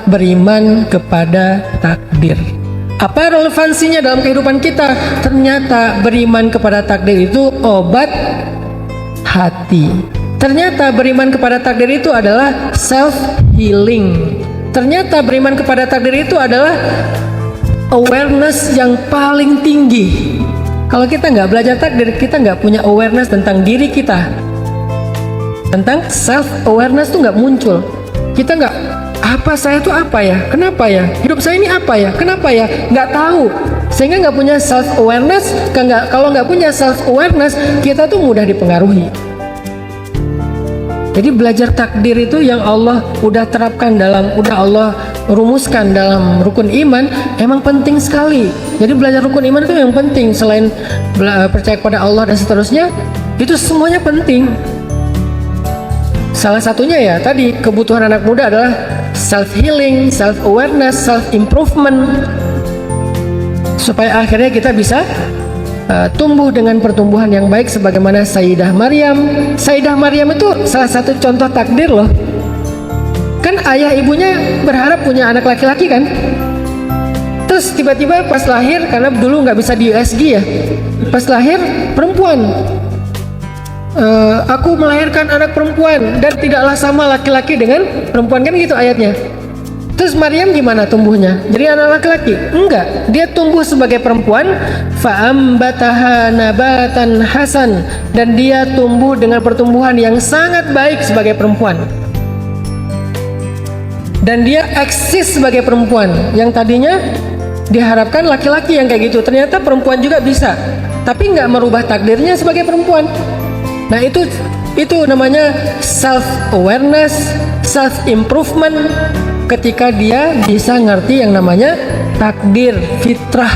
beriman kepada takdir. Apa relevansinya dalam kehidupan kita? Ternyata beriman kepada takdir itu obat hati. Ternyata beriman kepada takdir itu adalah self healing. Ternyata beriman kepada takdir itu adalah awareness yang paling tinggi. Kalau kita nggak belajar takdir, kita nggak punya awareness tentang diri kita. Tentang self awareness tuh nggak muncul. Kita nggak, apa saya itu apa ya? Kenapa ya? Hidup saya ini apa ya? Kenapa ya? Nggak tahu. Sehingga nggak punya self awareness. Kalau nggak punya self awareness, kita tuh mudah dipengaruhi. Jadi belajar takdir itu yang Allah udah terapkan udah Allah rumuskan dalam rukun iman, emang penting sekali. Jadi belajar rukun iman itu yang penting. Selain percaya kepada Allah dan seterusnya, itu semuanya penting. Salah satunya ya tadi, kebutuhan anak muda adalah self healing, self awareness, self improvement, supaya akhirnya kita bisa tumbuh dengan pertumbuhan yang baik sebagaimana Sayyidah Maryam. Sayyidah Maryam itu salah satu contoh takdir loh. Kan ayah ibunya berharap punya anak laki-laki kan. Terus tiba-tiba pas lahir, karena dulu nggak bisa di USG ya, pas lahir perempuan. Aku melahirkan anak perempuan dan tidaklah sama laki-laki dengan perempuan, kan gitu ayatnya. Terus Maryam gimana tumbuhnya? Jadi anak laki-laki? Enggak, dia tumbuh sebagai perempuan. Fa'ambataha nabatan hasan, dan dia tumbuh dengan pertumbuhan yang sangat baik sebagai perempuan. Dan dia eksis sebagai perempuan. Yang tadinya diharapkan laki-laki yang kayak gitu, ternyata perempuan juga bisa. Tapi nggak merubah takdirnya sebagai perempuan. Nah itu namanya self awareness, self improvement. Ketika dia bisa ngerti yang namanya takdir, fitrah.